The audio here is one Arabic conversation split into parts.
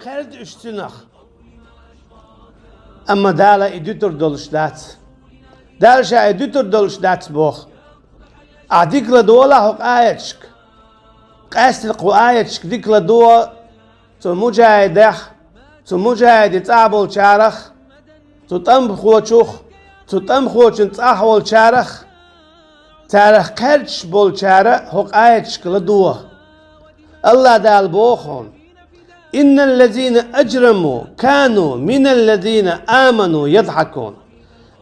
خرد اشتنخ اما دالا اديتور دولشدات دالشا اديتور دولشدات بوخ اعديكلا دولا هوك آيتشك قاست القو آيتشك ديكلا دوا تو مجاهدخ تو مجاهد تعبول شارخ تو تمخوچوخ تو تمخوچن تاحول شارخ تارخ قرش بول شارع هوك آيتشك لدوا الله دال بوخون إن الذين أجرموا كانوا من الذين آمنوا يضحكون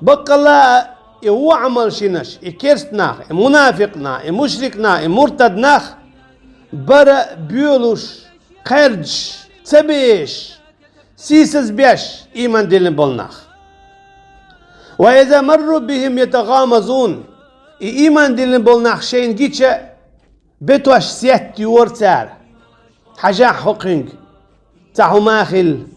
بق الله يو عمل شنش يكرستناخ منافقنا مشركنا مرتدناخ برا بيولوش قرج تبيش سيسز بيش إيمان دلن بولناخ وإذا مروا بهم يتغامزون إيمان دلن بولناخ شين جيتش بتوش سيات يورتار حاجة حقنج تاعو ماخل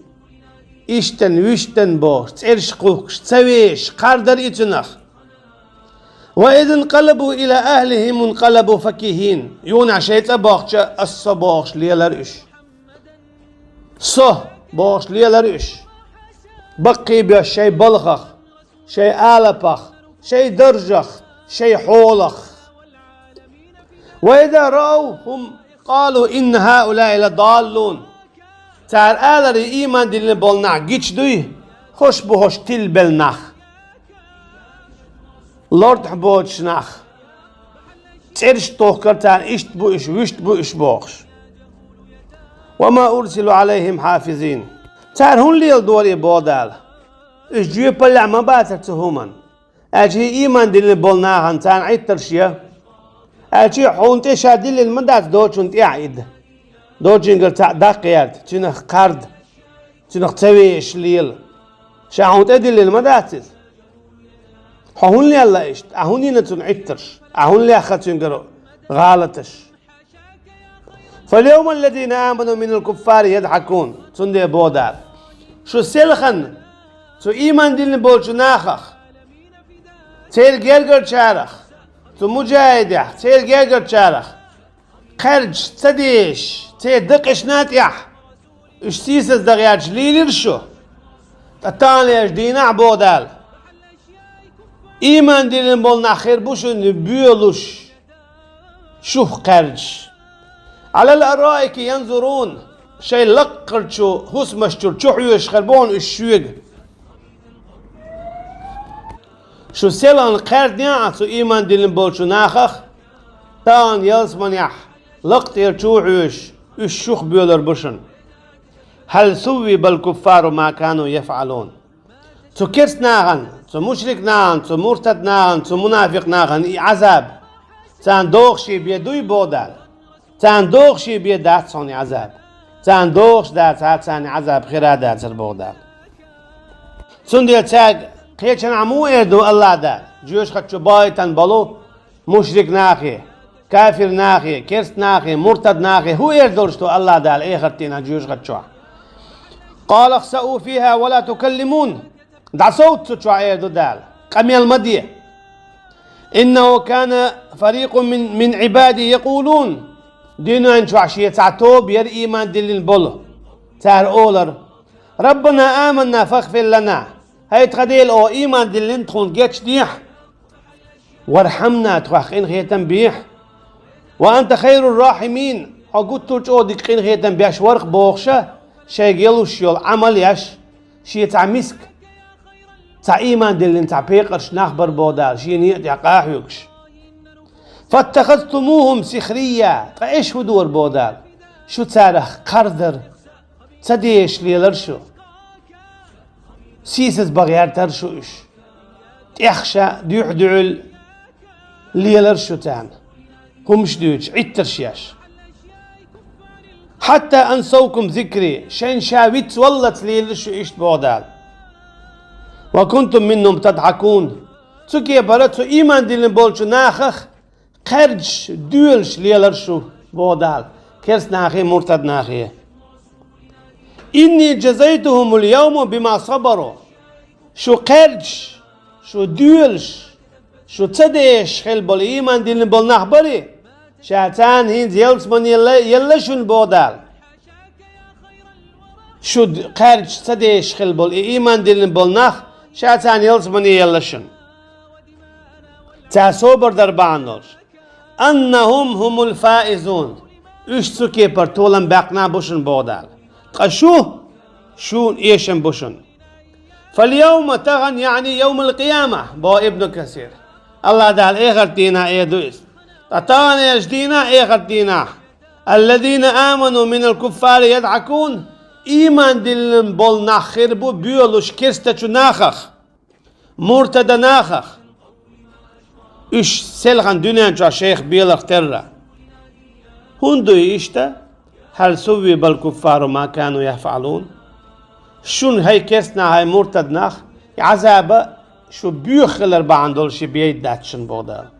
إشتن ويشتن بوش تيرش قوكش تسويش قاردر إتنخ وإذا انقلبوا إلى أهلهم انقلبوا فكيهين يونا شيطة بوخش أصا بوخش ليلرش صه بوخش ليلرش بقي بيش شي بلغخ شي آلبخ شي درجخ شي حولخ وإذا رأوهم قالوا إن هؤلاء لضالون تار آلر إيمان دلن بولناخ جيش دوي خوش بوش تل بلناخ لورد حبوشناخ ترش توخر تار إشت بو إش وشت بو إش بوخش وما أرسلوا عليهم حافظين تار هون ليل دوري بودال إش جوي بلع ما باتر تهومن أجي إيمان دلن بولناخن تار عيد ترشيه أجي حون تشا دلن مدات دوشون تيعيد دوجينجر تاع داقيات تنخ قرد تنخ تويش ليل شاهون تدل المداتل هون لي الله إشت أهون ينتون عترش أهون لي أخذتنجر غالتش فاليوم الذين آمنوا من الكفار يضحكون تندي بودار شو سلخن شو إيمان دين بولش ناخخ تير جيرجر شارخ تو مجاهدة تير جيرجر شارخ خرج تديش تي دقش ناتيح اش سيسس دغياج ليلرشو تتاني اش دينا بودال ايمان ديلن بولنا خير بوشن بيولوش شوف خرج على الارائك ينظرون شي لقرشو هسمشتر تشوحيوش خربون الشويق شو سيلان خير نيعتو ايمان ديلن بولشو ناخخ تان يلسمن يح لقط يرتوحوش الشوخ بيولر بشن هل ثوب الكفار ما كانوا يفعلون تو كرس ناغن تو مشرك ناغن تو مرتد ناغن تو منافق ناغن عذاب تان دوخشي بيدوي بودال تان دوخشي بيدات صوني عذاب تان دوخش دات هاتساني عذاب خيرا دات البودال سندي تاج قيتشن عمو اردو الله دال جيوش خدشو بايتان بلو مشرك ناخي كافر ناخي كرس ناخي مرتد ناخي هو يردورشتو الله دال ايه خرتينا جيوش خدشوها قال اخسأوا فيها ولا تكلمون دع صوت تشوع يردو دال قمي المدية إنه كان فريق من عبادي يقولون دينو ان شوع شيء تعتوب ير إيمان دلين بولو تار أولر ربنا آمنا فاغفر لنا هاي تخديل او إيمان دلين تخون جيتش ديح وارحمنا تخوخين خيتن بيح وأنت خير الراحمين أقول ترجع دقيقين خيتن بيش ورق بوخشة شيء يلوش يل عمل يش شيء تاع مسك تاع إيمان دلين تاع بيقرش نخبر بودال شيء نيت يقاحيوكش فاتخذتموهم سخرية إيش هدور بودال شو تارخ قردر تديش ليلرشو سيسس بغيار ترشو إيش تخشى ديحدعل ليلرشو تان همش دوش عترشياش حتى أنسوكم ذكري شين شاويت ولت ليلرشو إيش بودال وكنتم منهم تضحكون تسكي براتو إيمان دلن بولشو ناخخ خرج دولش ليلرشو بودال كرس ناخي مرتد ناخي إني جزيتهم اليوم بما صبروا شو خرج شو دولش شو تديش خل بول إيمان دلن بول نخبري شاتان هين زيلس من يلشون بودال شو خارج سديش خل بول إيمان دلن بول نخ شاتان يلس مني يلشن تاسوبر دربانور أنهم هم الفائزون اشتكي برتولن باقنا بوشن بودال شون إيشن بوشن فاليوم تغن يعني يوم القيامة بو ابن كثير الله دال إيه غردينا إيه دويس تطانا يجدينا إيه غردينا الذين آمنوا من الكفار يدعكون إيمان دلن بول ناخر بو بيولوش كرستة ناخخ مرتد ناخخ إش سلغن دنيا جا شيخ بيلغ ترى هندو إشتا هل سوي بالكفار ما كانوا يفعلون شون هاي كسنا هاي مرتد ناخ عذاب شو بيخلر بعندول شي بيداتشن بودا